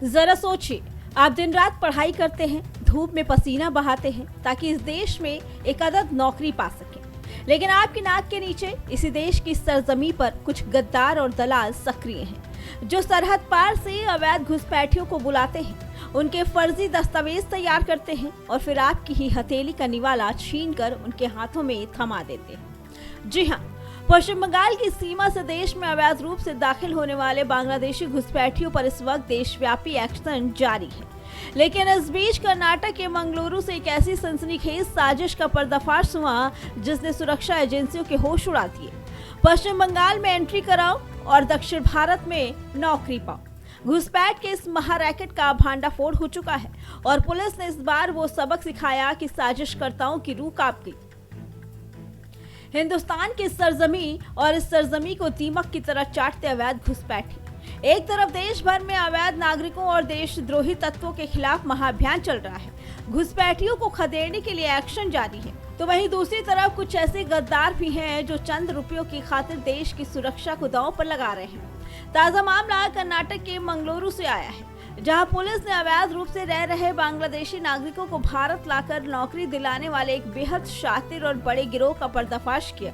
जरा सोचिए, आप दिन रात पढ़ाई करते हैं, धूप में पसीना बहाते हैं ताकि इस देश में एक अदद नौकरी पा सकें। लेकिन आपकी नाक के नीचे इसी देश की सरजमी पर कुछ गद्दार और दलाल सक्रिय हैं, जो सरहद पार से अवैध घुसपैठियों को बुलाते हैं, उनके फर्जी दस्तावेज तैयार करते हैं और फिर आपकी ही हथेली का निवाला छीनकर उनके हाथों में थमा देते हैं। जी हाँ, पश्चिम बंगाल की सीमा से देश में अवैध रूप से दाखिल होने वाले बांग्लादेशी घुसपैठियों पर इस वक्त देशव्यापी एक्शन जारी है। लेकिन इस बीच कर्नाटक के मंगलुरु से एक ऐसी सनसनीखेज साजिश का पर्दाफाश हुआ जिसने सुरक्षा एजेंसियों के होश उड़ा दिए। पश्चिम बंगाल में एंट्री कराओ और दक्षिण भारत में नौकरी पाओ। घुसपैठ के इस महारैकेट का भांडाफोड़ हो चुका है और पुलिस ने इस बार वो सबक सिखाया कि साजिशकर्ताओं की रूह कांप गई। हिंदुस्तान की सरजमी और इस सरजमी को दीमक की तरह चाटते अवैध घुसपैठी। एक तरफ देश भर में अवैध नागरिकों और देशद्रोही तत्वों के खिलाफ महाअभियान चल रहा है, घुसपैठियों को खदेड़ने के लिए एक्शन जारी है, तो वहीं दूसरी तरफ कुछ ऐसे गद्दार भी हैं जो चंद रुपयों की खातिर देश की सुरक्षा को दांव पर लगा रहे हैं। ताजा मामला कर्नाटक के मंगलुरु से आया है, जहां पुलिस ने अवैध रूप से रह रहे बांग्लादेशी नागरिकों को भारत लाकर नौकरी दिलाने वाले एक बेहद शातिर और बड़े गिरोह का पर्दाफाश किया।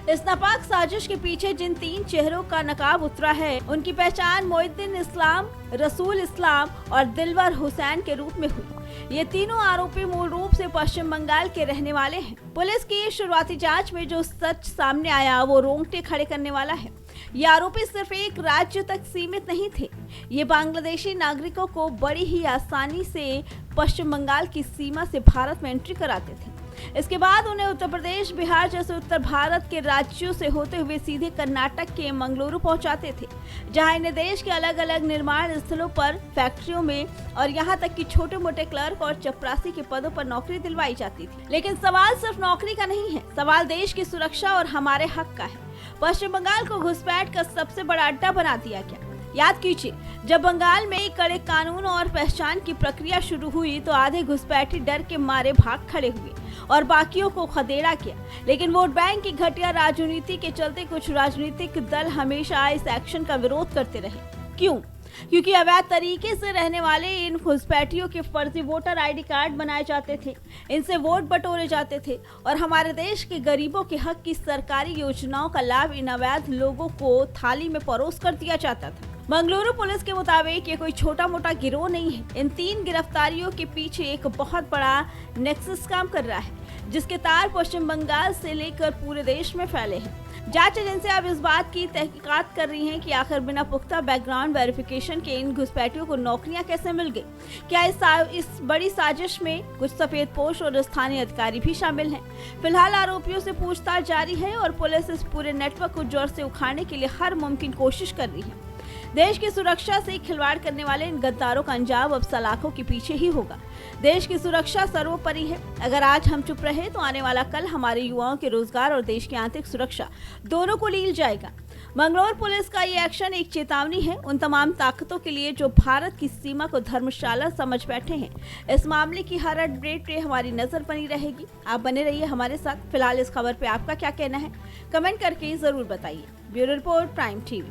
इस नापाक साजिश के पीछे जिन 3 चेहरों का नकाब उतरा है, उनकी पहचान मोइनुद्दीन इस्लाम, रसूल इस्लाम और दिलवर हुसैन के रूप में हुई। ये तीनों आरोपी मूल रूप से पश्चिम बंगाल के रहने वाले हैं। पुलिस की शुरुआती जांच में जो सच सामने आया वो रोंगटे खड़े करने वाला है। ये आरोपी सिर्फ एक राज्य तक सीमित नहीं थे, ये बांग्लादेशी नागरिकों को बड़ी ही आसानी से पश्चिम बंगाल की सीमा से भारत में एंट्री कराते थे। इसके बाद उन्हें उत्तर प्रदेश, बिहार जैसे उत्तर भारत के राज्यों से होते हुए सीधे कर्नाटक के मंगलुरु पहुंचाते थे, जहां इन्हें देश के अलग अलग निर्माण स्थलों पर, फैक्ट्रियों में और यहां तक कि छोटे मोटे क्लर्क और चपरासी के पदों पर नौकरी दिलवाई जाती थी। लेकिन सवाल सिर्फ नौकरी का नहीं है, सवाल देश की सुरक्षा और हमारे हक का है। पश्चिम बंगाल को घुसपैठ का सबसे बड़ा अड्डा बना दिया गया। याद कीजिए, जब बंगाल में कड़े कानून और पहचान की प्रक्रिया शुरू हुई तो आधे घुसपैठी डर के मारे भाग खड़े हुए और बाकियों को खदेड़ा किया। लेकिन वोट बैंक की घटिया राजनीति के चलते कुछ राजनीतिक दल हमेशा इस एक्शन का विरोध करते रहे। क्यों? क्योंकि अवैध तरीके से रहने वाले इन घुसपैठियों के फर्जी वोटर आईडी कार्ड बनाए जाते थे, इनसे वोट बटोरे जाते थे और हमारे देश के गरीबों के हक की सरकारी योजनाओं का लाभ इन अवैध लोगों को थाली में परोस कर दिया जाता था। मंगलुरु पुलिस के मुताबिक ये कोई छोटा मोटा गिरोह नहीं है। इन 3 गिरफ्तारियों के पीछे एक बहुत बड़ा नेक्सस काम कर रहा है, जिसके तार पश्चिम बंगाल से लेकर पूरे देश में फैले हैं। जांच एजेंसियां अब इस बात की तहकीकात कर रही हैं कि आखिर बिना पुख्ता बैकग्राउंड वेरिफिकेशन के इन घुसपैठियों को नौकरियां कैसे मिल गई। क्या इस बड़ी साजिश में कुछ सफेदपोश और स्थानीय अधिकारी भी शामिल हैं? फिलहाल आरोपियों से पूछताछ जारी है और पुलिस इस पूरे नेटवर्क को जड़ से उखाड़ने के लिए हर मुमकिन कोशिश कर रही है। देश की सुरक्षा से खिलवाड़ करने वाले इन गद्दारों का अंजाम अब सलाखों के पीछे ही होगा। देश की सुरक्षा सर्वोपरि है। अगर आज हम चुप रहे तो आने वाला कल हमारे युवाओं के रोजगार और देश की आंतरिक सुरक्षा दोनों को लील जाएगा। मंगलौर पुलिस का ये एक्शन एक चेतावनी है उन तमाम ताकतों के लिए जो भारत की सीमा को धर्मशाला समझ बैठे हैं। इस मामले की हर अपडेट पे हमारी नजर बनी रहेगी। आप बने रहिए हमारे साथ। फिलहाल इस खबर पे आपका क्या कहना है, कमेंट करके जरूर बताइए। Bureau report, prime TV.